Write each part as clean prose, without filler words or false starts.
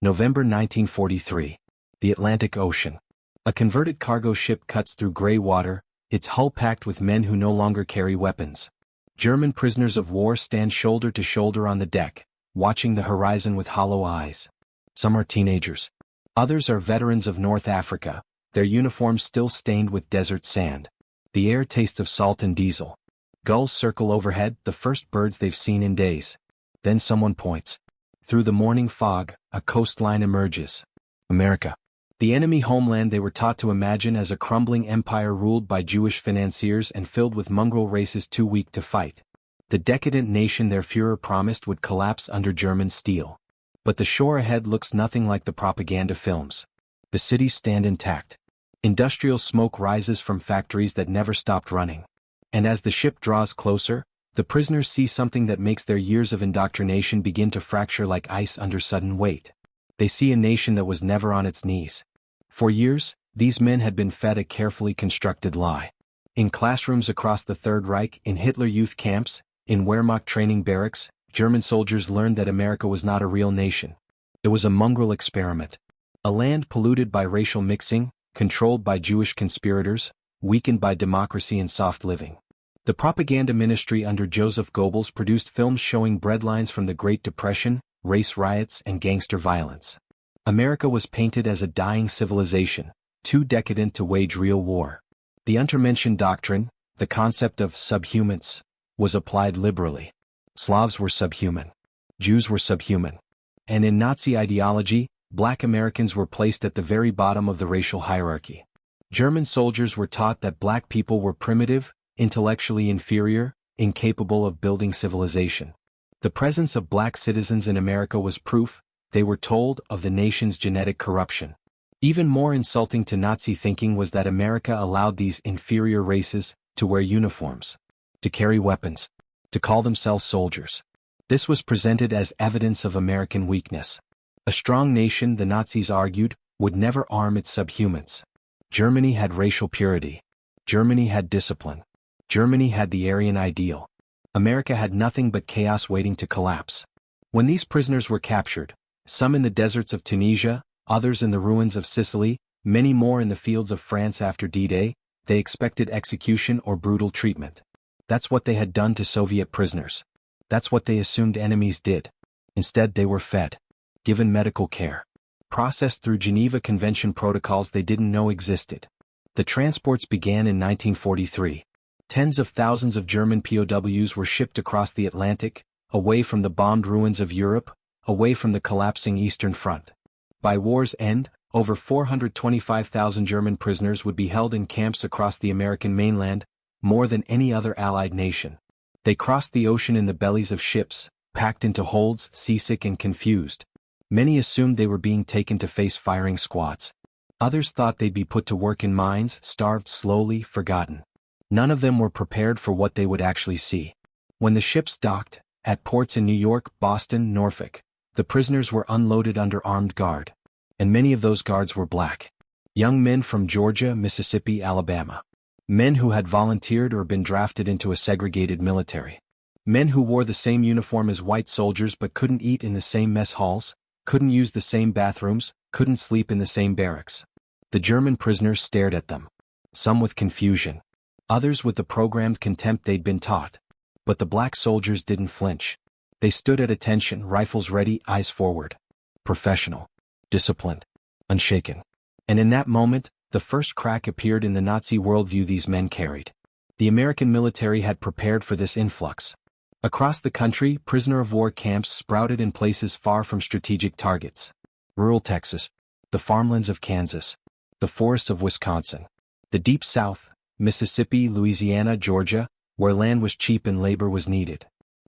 November 1943. The Atlantic Ocean. A converted cargo ship cuts through gray water, its hull packed with men who no longer carry weapons. German prisoners of war stand shoulder to shoulder on the deck, watching the horizon with hollow eyes. Some are teenagers. Others are veterans of North Africa, their uniforms still stained with desert sand. The air tastes of salt and diesel. Gulls circle overhead, the first birds they've seen in days. Then someone points. Through the morning fog, a coastline emerges. America. The enemy homeland they were taught to imagine as a crumbling empire ruled by Jewish financiers and filled with mongrel races too weak to fight. The decadent nation their Führer promised would collapse under German steel. But the shore ahead looks nothing like the propaganda films. The cities stand intact. Industrial smoke rises from factories that never stopped running. And as the ship draws closer, the prisoners see something that makes their years of indoctrination begin to fracture like ice under sudden weight. They see a nation that was never on its knees. For years, these men had been fed a carefully constructed lie. In classrooms across the Third Reich, in Hitler youth camps, in Wehrmacht training barracks, German soldiers learned that America was not a real nation. It was a mongrel experiment. A land polluted by racial mixing, controlled by Jewish conspirators, weakened by democracy and soft living. The propaganda ministry under Joseph Goebbels produced films showing breadlines from the Great Depression, race riots and gangster violence. America was painted as a dying civilization, too decadent to wage real war. The untermenschen doctrine, the concept of subhumans, was applied liberally. Slavs were subhuman. Jews were subhuman. And in Nazi ideology, black Americans were placed at the very bottom of the racial hierarchy. German soldiers were taught that black people were primitive, intellectually inferior, incapable of building civilization. The presence of black citizens in America was proof, they were told, of the nation's genetic corruption. Even more insulting to Nazi thinking was that America allowed these inferior races to wear uniforms, to carry weapons, to call themselves soldiers. This was presented as evidence of American weakness. A strong nation, the Nazis argued, would never arm its subhumans. Germany had racial purity. Germany had discipline. Germany had the Aryan ideal. America had nothing but chaos waiting to collapse. When these prisoners were captured, some in the deserts of Tunisia, others in the ruins of Sicily, many more in the fields of France after D-Day, they expected execution or brutal treatment. That's what they had done to Soviet prisoners. That's what they assumed enemies did. Instead they were fed, given medical care, processed through Geneva Convention protocols they didn't know existed. The transports began in 1943. Tens of thousands of German POWs were shipped across the Atlantic, away from the bombed ruins of Europe, away from the collapsing Eastern Front. By war's end, over 425,000 German prisoners would be held in camps across the American mainland, more than any other Allied nation. They crossed the ocean in the bellies of ships, packed into holds, seasick and confused. Many assumed they were being taken to face firing squads. Others thought they'd be put to work in mines, starved slowly, forgotten. None of them were prepared for what they would actually see. When the ships docked, at ports in New York, Boston, Norfolk, the prisoners were unloaded under armed guard. And many of those guards were black. Young men from Georgia, Mississippi, Alabama. Men who had volunteered or been drafted into a segregated military. Men who wore the same uniform as white soldiers but couldn't eat in the same mess halls, couldn't use the same bathrooms, couldn't sleep in the same barracks. The German prisoners stared at them. Some with confusion. Others with the programmed contempt they'd been taught. But the black soldiers didn't flinch. They stood at attention, rifles ready, eyes forward. Professional. Disciplined. Unshaken. And in that moment, the first crack appeared in the Nazi worldview these men carried. The American military had prepared for this influx. Across the country, prisoner-of-war camps sprouted in places far from strategic targets. Rural Texas. The farmlands of Kansas. The forests of Wisconsin. The deep South, Mississippi, Louisiana, Georgia, where land was cheap and labor was needed.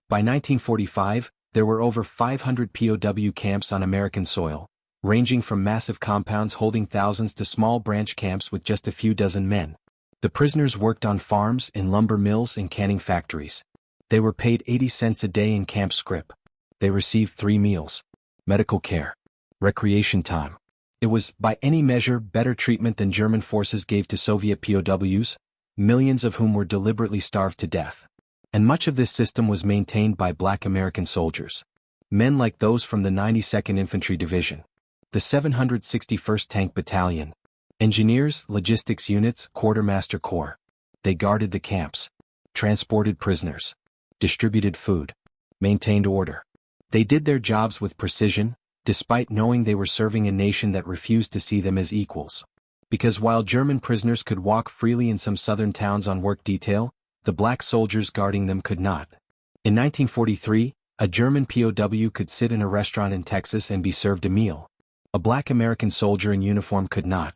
By 1945, there were over 500 POW camps on American soil, ranging from massive compounds holding thousands to small branch camps with just a few dozen men. The prisoners worked on farms, in lumber mills and canning factories. They were paid 80 cents a day in camp scrip. They received 3 meals, medical care, recreation time. It was, by any measure, better treatment than German forces gave to Soviet POWs, millions of whom were deliberately starved to death. And much of this system was maintained by black American soldiers. Men like those from the 92nd Infantry Division. The 761st Tank Battalion. Engineers, logistics units, quartermaster corps. They guarded the camps, transported prisoners, distributed food, maintained order. They did their jobs with precision, despite knowing they were serving a nation that refused to see them as equals. Because while German prisoners could walk freely in some southern towns on work detail, the black soldiers guarding them could not. In 1943, a German POW could sit in a restaurant in Texas and be served a meal. A black American soldier in uniform could not.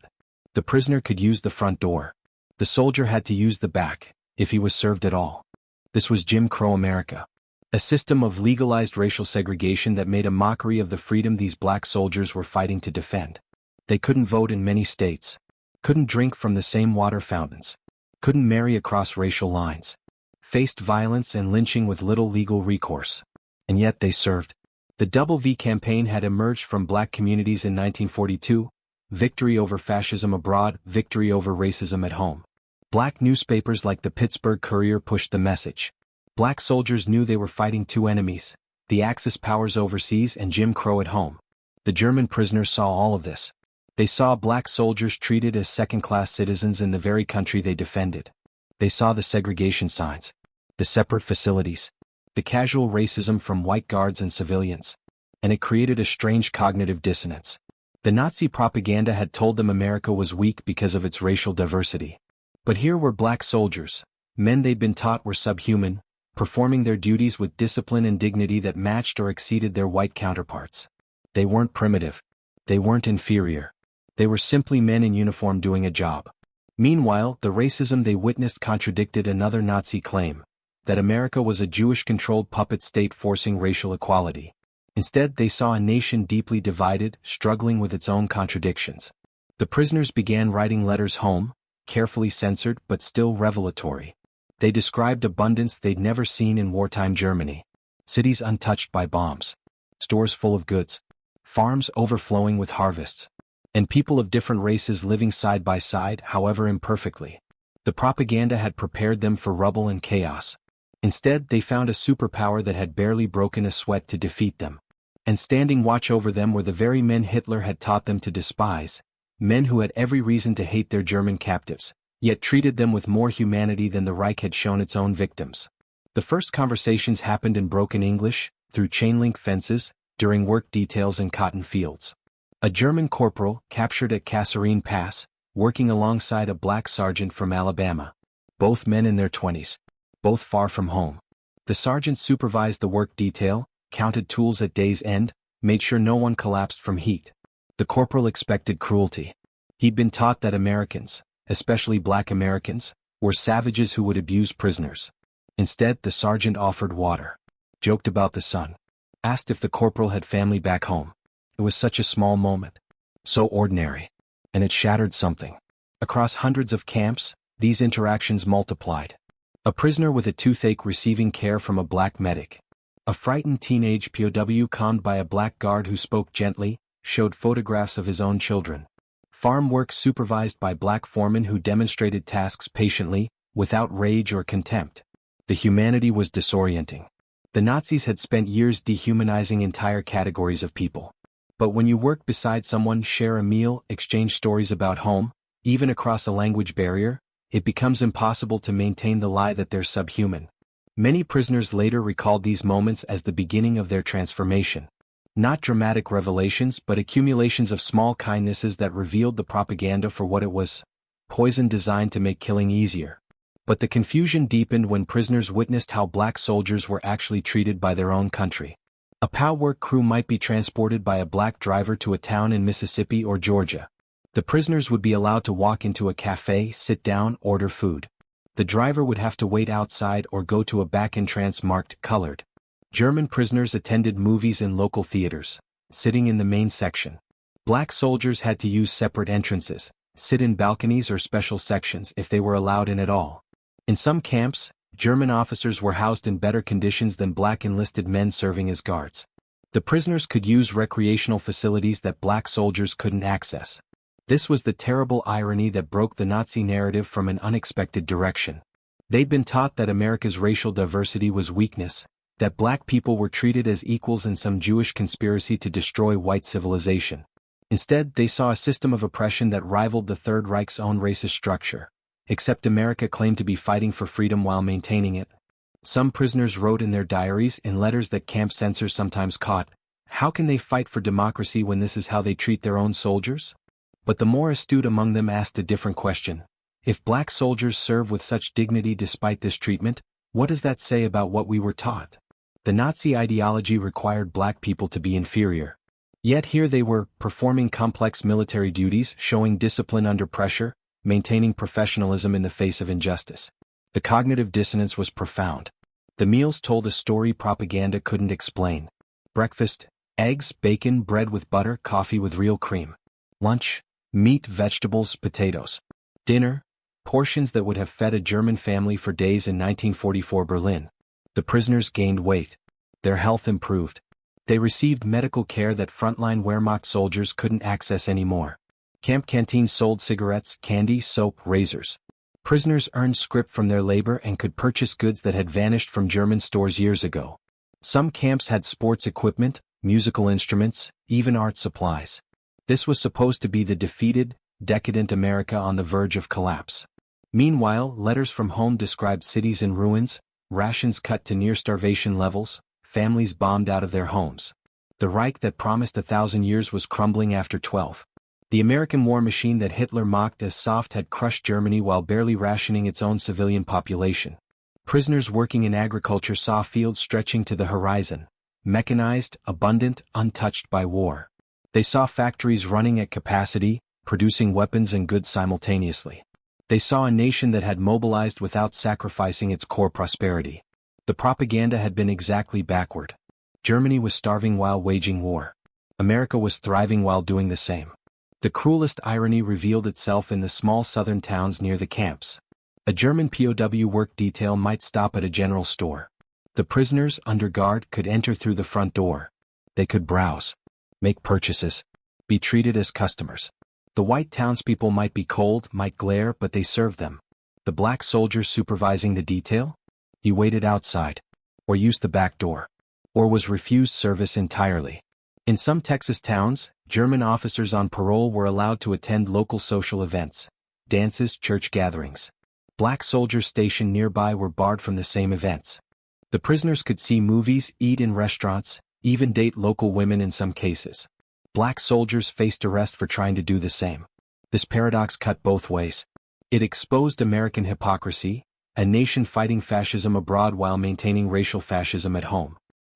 The prisoner could use the front door. The soldier had to use the back, if he was served at all. This was Jim Crow America. A system of legalized racial segregation that made a mockery of the freedom these black soldiers were fighting to defend. They couldn't vote in many states. Couldn't drink from the same water fountains. Couldn't marry across racial lines. Faced violence and lynching with little legal recourse. And yet they served. The WWII campaign had emerged from black communities in 1942, victory over fascism abroad, victory over racism at home. Black newspapers like the Pittsburgh Courier pushed the message. Black soldiers knew they were fighting two enemies, the Axis powers overseas and Jim Crow at home. The German prisoners saw all of this. They saw black soldiers treated as second-class citizens in the very country they defended. They saw the segregation signs, the separate facilities, the casual racism from white guards and civilians. And it created a strange cognitive dissonance. The Nazi propaganda had told them America was weak because of its racial diversity. But here were black soldiers, men they'd been taught were subhuman, performing their duties with discipline and dignity that matched or exceeded their white counterparts. They weren't primitive. They weren't inferior. They were simply men in uniform doing a job. Meanwhile, the racism they witnessed contradicted another Nazi claim, that America was a Jewish-controlled puppet state forcing racial equality. Instead, they saw a nation deeply divided, struggling with its own contradictions. The prisoners began writing letters home, carefully censored but still revelatory. They described abundance they'd never seen in wartime Germany. Cities untouched by bombs. Stores full of goods. Farms overflowing with harvests. And people of different races living side by side, however imperfectly. The propaganda had prepared them for rubble and chaos. Instead, they found a superpower that had barely broken a sweat to defeat them. And standing watch over them were the very men Hitler had taught them to despise, men who had every reason to hate their German captives, yet treated them with more humanity than the Reich had shown its own victims. The first conversations happened in broken English, through chain-link fences, during work details in cotton fields. A German corporal, captured at Kasserine Pass, working alongside a black sergeant from Alabama. Both men in their 20s. Both far from home. The sergeant supervised the work detail, counted tools at day's end, made sure no one collapsed from heat. The corporal expected cruelty. He'd been taught that Americans, especially black Americans, were savages who would abuse prisoners. Instead, the sergeant offered water. Joked about the sun. Asked if the corporal had family back home. It was such a small moment. So ordinary. And it shattered something. Across hundreds of camps, these interactions multiplied. A prisoner with a toothache receiving care from a black medic. A frightened teenage POW calmed by a black guard who spoke gently, showed photographs of his own children. Farm work supervised by black foremen who demonstrated tasks patiently, without rage or contempt. The humanity was disorienting. The Nazis had spent years dehumanizing entire categories of people. But when you work beside someone, share a meal, exchange stories about home, even across a language barrier, it becomes impossible to maintain the lie that they're subhuman. Many prisoners later recalled these moments as the beginning of their transformation. Not dramatic revelations but accumulations of small kindnesses that revealed the propaganda for what it was, poison designed to make killing easier. But the confusion deepened when prisoners witnessed how black soldiers were actually treated by their own country. A POW work crew might be transported by a black driver to a town in Mississippi or Georgia. The prisoners would be allowed to walk into a cafe, sit down, order food. The driver would have to wait outside or go to a back entrance marked colored. German prisoners attended movies in local theaters, sitting in the main section. Black soldiers had to use separate entrances, sit in balconies or special sections if they were allowed in at all. In some camps, German officers were housed in better conditions than black enlisted men serving as guards. The prisoners could use recreational facilities that black soldiers couldn't access. This was the terrible irony that broke the Nazi narrative from an unexpected direction. They'd been taught that America's racial diversity was weakness, that black people were treated as equals in some Jewish conspiracy to destroy white civilization. Instead, they saw a system of oppression that rivaled the Third Reich's own racist structure. Except America claimed to be fighting for freedom while maintaining it. Some prisoners wrote in their diaries, in letters that camp censors sometimes caught, "How can they fight for democracy when this is how they treat their own soldiers?" But the more astute among them asked a different question. If black soldiers serve with such dignity despite this treatment, what does that say about what we were taught? The Nazi ideology required black people to be inferior. Yet here they were, performing complex military duties, showing discipline under pressure, maintaining professionalism in the face of injustice. The cognitive dissonance was profound. The meals told a story propaganda couldn't explain. Breakfast, eggs, bacon, bread with butter, coffee with real cream. Lunch, meat, vegetables, potatoes. Dinner, portions that would have fed a German family for days in 1944 Berlin. The prisoners gained weight. Their health improved. They received medical care that frontline Wehrmacht soldiers couldn't access anymore. Camp canteens sold cigarettes, candy, soap, razors. Prisoners earned scrip from their labor and could purchase goods that had vanished from German stores years ago. Some camps had sports equipment, musical instruments, even art supplies. This was supposed to be the defeated, decadent America on the verge of collapse. Meanwhile, letters from home described cities in ruins, rations cut to near starvation levels, families bombed out of their homes. The Reich that promised 1,000 years was crumbling after 12. The American war machine that Hitler mocked as soft had crushed Germany while barely rationing its own civilian population. Prisoners working in agriculture saw fields stretching to the horizon, mechanized, abundant, untouched by war. They saw factories running at capacity, producing weapons and goods simultaneously. They saw a nation that had mobilized without sacrificing its core prosperity. The propaganda had been exactly backward. Germany was starving while waging war. America was thriving while doing the same. The cruelest irony revealed itself in the small southern towns near the camps. A German POW work detail might stop at a general store. The prisoners, under guard, could enter through the front door. They could browse, make purchases, be treated as customers. The white townspeople might be cold, might glare, but they served them. The black soldier supervising the detail? He waited outside, or used the back door, or was refused service entirely. In some Texas towns, German officers on parole were allowed to attend local social events, dances, church gatherings. Black soldiers stationed nearby were barred from the same events. The prisoners could see movies, eat in restaurants, even date local women in some cases. Black soldiers faced arrest for trying to do the same. This paradox cut both ways. It exposed American hypocrisy, a nation fighting fascism abroad while maintaining racial fascism at home.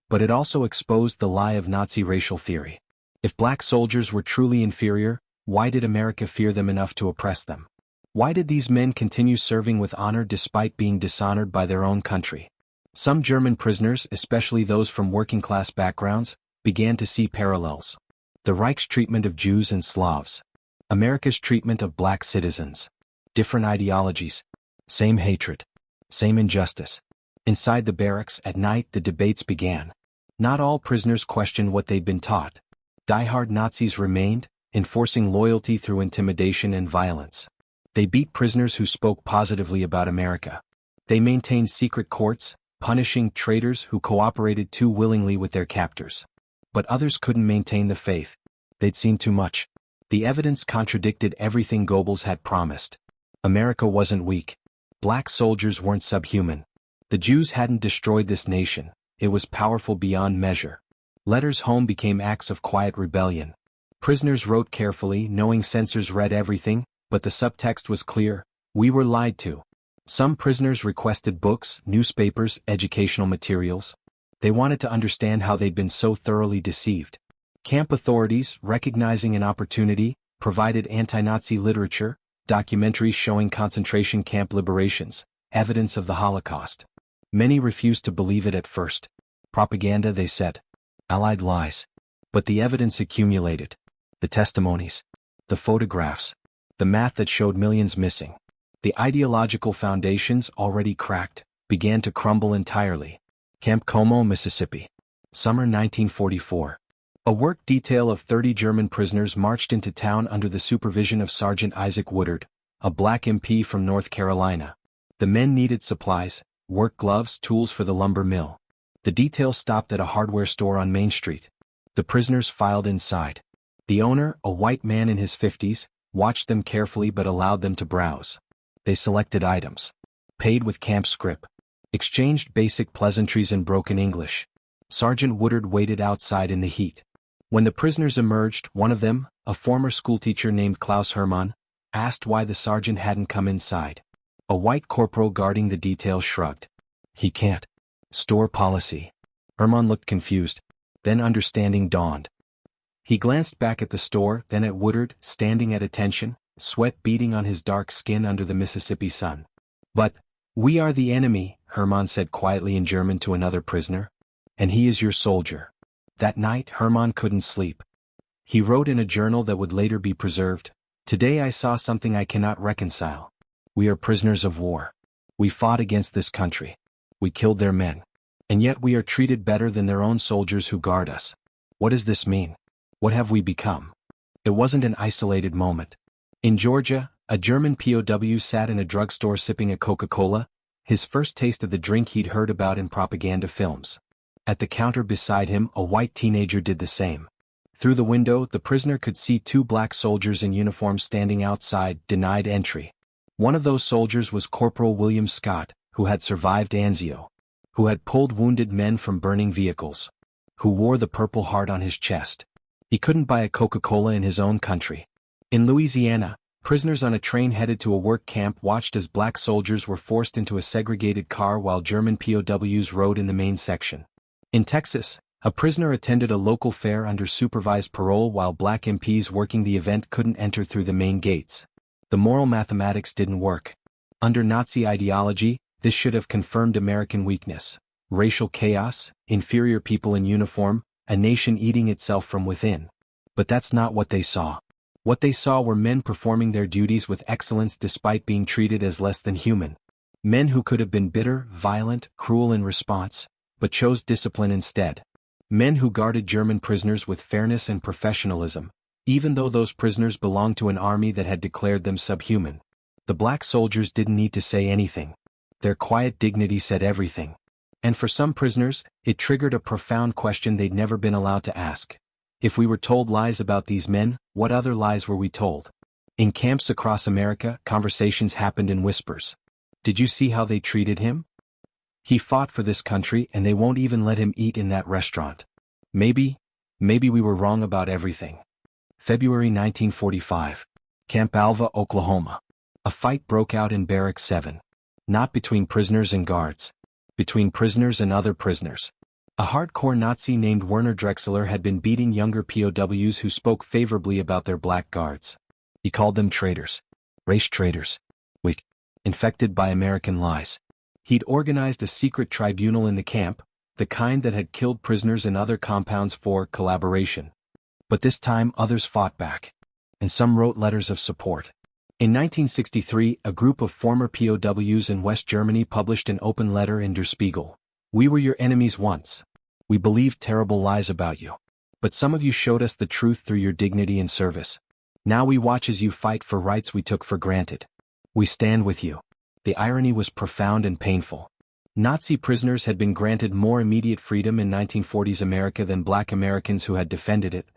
But it also exposed the lie of Nazi racial theory. If black soldiers were truly inferior, why did America fear them enough to oppress them? Why did these men continue serving with honor despite being dishonored by their own country? Some German prisoners, especially those from working-class backgrounds, began to see parallels. The Reich's treatment of Jews and Slavs. America's treatment of black citizens. Different ideologies. Same hatred. Same injustice. Inside the barracks, at night, the debates began. Not all prisoners questioned what they'd been taught. Die-hard Nazis remained, enforcing loyalty through intimidation and violence. They beat prisoners who spoke positively about America. They maintained secret courts, punishing traitors who cooperated too willingly with their captors. But others couldn't maintain the faith. They'd seen too much. The evidence contradicted everything Goebbels had promised. America wasn't weak. Black soldiers weren't subhuman. The Jews hadn't destroyed this nation. It was powerful beyond measure. Letters home became acts of quiet rebellion. Prisoners wrote carefully, knowing censors read everything, but the subtext was clear: we were lied to. Some prisoners requested books, newspapers, educational materials. They wanted to understand how they'd been so thoroughly deceived. Camp authorities, recognizing an opportunity, provided anti-Nazi literature, documentaries showing concentration camp liberations, evidence of the Holocaust. Many refused to believe it at first. Propaganda, they said. Allied lies. But the evidence accumulated. The testimonies. The photographs. The math that showed millions missing. The ideological foundations, already cracked, began to crumble entirely. Camp Como, Mississippi. Summer 1944. A work detail of 30 German prisoners marched into town under the supervision of Sergeant Isaac Woodard, a black MP from North Carolina. The men needed supplies, work gloves, tools for the lumber mill. The detail stopped at a hardware store on Main Street. The prisoners filed inside. The owner, a white man in his 50s, watched them carefully but allowed them to browse. They selected items, paid with camp scrip, exchanged basic pleasantries in broken English. Sergeant Woodard waited outside in the heat. When the prisoners emerged, one of them, a former schoolteacher named Klaus Hermann, asked why the sergeant hadn't come inside. A white corporal guarding the detail shrugged. He can't. Store policy. Hermann looked confused. Then understanding dawned. He glanced back at the store, then at Woodard, standing at attention, sweat beading on his dark skin under the Mississippi sun. But, we are the enemy, Hermann said quietly in German to another prisoner. And he is your soldier. That night Hermann couldn't sleep. He wrote in a journal that would later be preserved, "Today I saw something I cannot reconcile. We are prisoners of war. We fought against this country. We killed their men. And yet we are treated better than their own soldiers who guard us. What does this mean? What have we become?" It wasn't an isolated moment. In Georgia, a German POW sat in a drugstore sipping a Coca-Cola, his first taste of the drink he'd heard about in propaganda films. At the counter beside him, a white teenager did the same. Through the window, the prisoner could see two black soldiers in uniform standing outside, denied entry. One of those soldiers was Corporal William Scott, who had survived Anzio, who had pulled wounded men from burning vehicles, who wore the Purple Heart on his chest. He couldn't buy a Coca-Cola in his own country. In Louisiana, prisoners on a train headed to a work camp watched as black soldiers were forced into a segregated car while German POWs rode in the main section. In Texas, a prisoner attended a local fair under supervised parole while black MPs working the event couldn't enter through the main gates. The moral mathematics didn't work. Under Nazi ideology, this should have confirmed American weakness, racial chaos, inferior people in uniform, a nation eating itself from within. But that's not what they saw. What they saw were men performing their duties with excellence despite being treated as less than human. Men who could have been bitter, violent, cruel in response, but chose discipline instead. Men who guarded German prisoners with fairness and professionalism, even though those prisoners belonged to an army that had declared them subhuman. The black soldiers didn't need to say anything. Their quiet dignity said everything. And for some prisoners, it triggered a profound question they'd never been allowed to ask. If we were told lies about these men, what other lies were we told? In camps across America, conversations happened in whispers. Did you see how they treated him? He fought for this country and they won't even let him eat in that restaurant. Maybe we were wrong about everything. February 1945. Camp Alva, Oklahoma. A fight broke out in Barrack 7. Not between prisoners and guards. Between prisoners and other prisoners. A hardcore Nazi named Werner Drexler had been beating younger POWs who spoke favorably about their black guards. He called them traitors. Race traitors. Weak. Infected by American lies. He'd organized a secret tribunal in the camp, the kind that had killed prisoners in other compounds for collaboration. But this time others fought back. And some wrote letters of support. In 1963, a group of former POWs in West Germany published an open letter in Der Spiegel. "We were your enemies once. We believed terrible lies about you. But some of you showed us the truth through your dignity and service. Now we watch as you fight for rights we took for granted. We stand with you." The irony was profound and painful. Nazi prisoners had been granted more immediate freedom in 1940s America than black Americans who had defended it.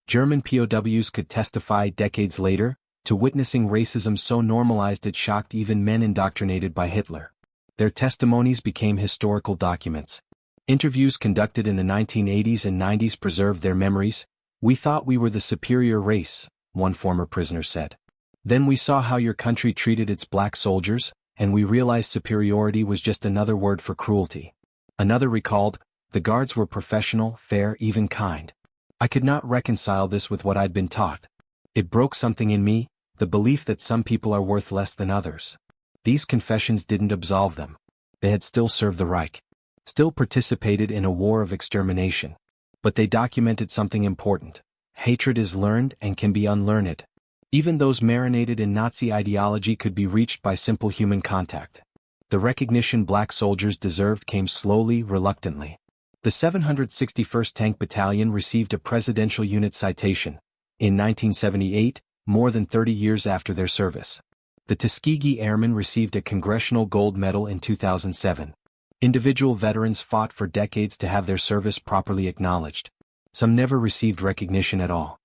German POWs could testify decades later to witnessing racism so normalized it shocked even men indoctrinated by Hitler. Their testimonies became historical documents. Interviews conducted in the 1980s and 90s preserved their memories. "We thought we were the superior race," one former prisoner said. "Then we saw how your country treated its black soldiers, and we realized superiority was just another word for cruelty." Another recalled, "The guards were professional, fair, even kind. I could not reconcile this with what I'd been taught. It broke something in me, the belief that some people are worth less than others." These confessions didn't absolve them. They had still served the Reich, still participated in a war of extermination. But they documented something important. Hatred is learned and can be unlearned. Even those marinated in Nazi ideology could be reached by simple human contact. The recognition black soldiers deserved came slowly, reluctantly. The 761st Tank Battalion received a Presidential Unit Citation in 1978, more than 30 years after their service. The Tuskegee Airmen received a Congressional Gold Medal in 2007. Individual veterans fought for decades to have their service properly acknowledged. Some never received recognition at all.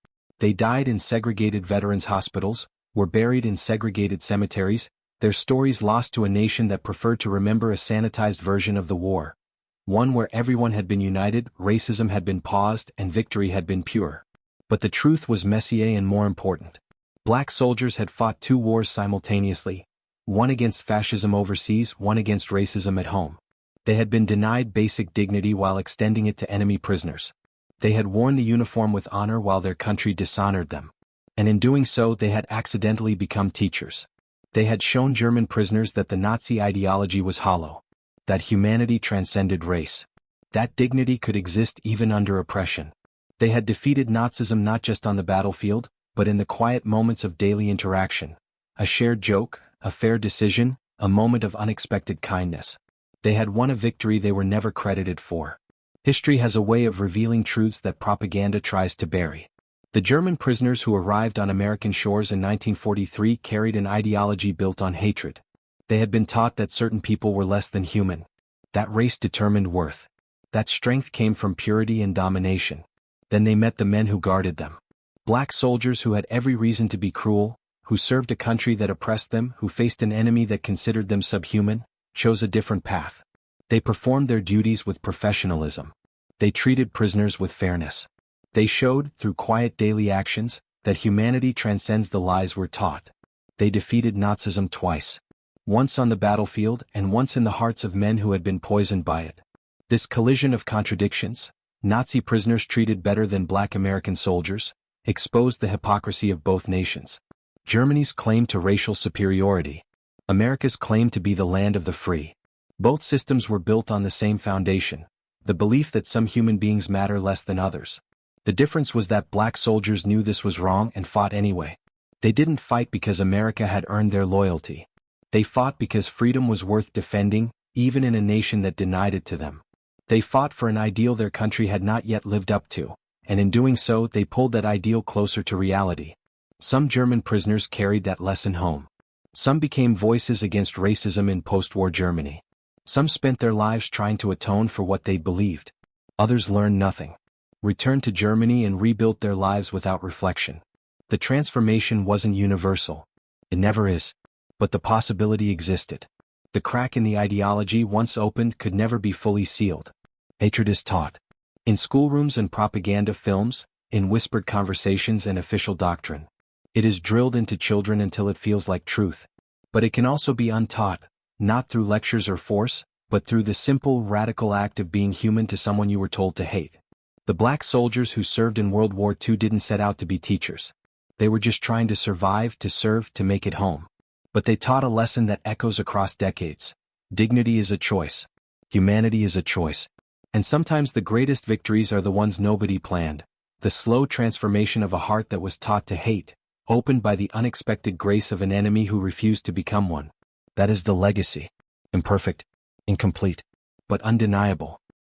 They died in segregated veterans' hospitals, were buried in segregated cemeteries, their stories lost to a nation that preferred to remember a sanitized version of the war. One where everyone had been united, racism had been paused, and victory had been pure. But the truth was messier and more important. Black soldiers had fought 2 wars simultaneously, one against fascism overseas, one against racism at home. They had been denied basic dignity while extending it to enemy prisoners. They had worn the uniform with honor while their country dishonored them. And in doing so they had accidentally become teachers. They had shown German prisoners that the Nazi ideology was hollow, that humanity transcended race, that dignity could exist even under oppression. They had defeated Nazism not just on the battlefield, but in the quiet moments of daily interaction. A shared joke, a fair decision, a moment of unexpected kindness. They had won a victory they were never credited for. History has a way of revealing truths that propaganda tries to bury. The German prisoners who arrived on American shores in 1943 carried an ideology built on hatred. They had been taught that certain people were less than human, that race determined worth, that strength came from purity and domination. Then they met the men who guarded them. Black soldiers who had every reason to be cruel, who served a country that oppressed them, who faced an enemy that considered them subhuman, chose a different path. They performed their duties with professionalism. They treated prisoners with fairness. They showed, through quiet daily actions, that humanity transcends the lies we're taught. They defeated Nazism twice. Once on the battlefield and once in the hearts of men who had been poisoned by it. This collision of contradictions, Nazi prisoners treated better than Black American soldiers, exposed the hypocrisy of both nations. Germany's claim to racial superiority, America's claim to be the land of the free. Both systems were built on the same foundation, the belief that some human beings matter less than others. The difference was that Black soldiers knew this was wrong and fought anyway. They didn't fight because America had earned their loyalty. They fought because freedom was worth defending, even in a nation that denied it to them. They fought for an ideal their country had not yet lived up to, and in doing so they pulled that ideal closer to reality. Some German prisoners carried that lesson home. Some became voices against racism in post-war Germany. Some spent their lives trying to atone for what they believed. Others learned nothing, returned to Germany and rebuilt their lives without reflection. The transformation wasn't universal. It never is. But the possibility existed. The crack in the ideology once opened could never be fully sealed. Hatred is taught. In schoolrooms and propaganda films, in whispered conversations and official doctrine. It is drilled into children until it feels like truth. But it can also be untaught, not through lectures or force, but through the simple, radical act of being human to someone you were told to hate. The Black soldiers who served in World War II didn't set out to be teachers. They were just trying to survive, to serve, to make it home. But they taught a lesson that echoes across decades. Dignity is a choice. Humanity is a choice. And sometimes the greatest victories are the ones nobody planned. The slow transformation of a heart that was taught to hate, opened by the unexpected grace of an enemy who refused to become one. That is the legacy. Imperfect, incomplete, but undeniable.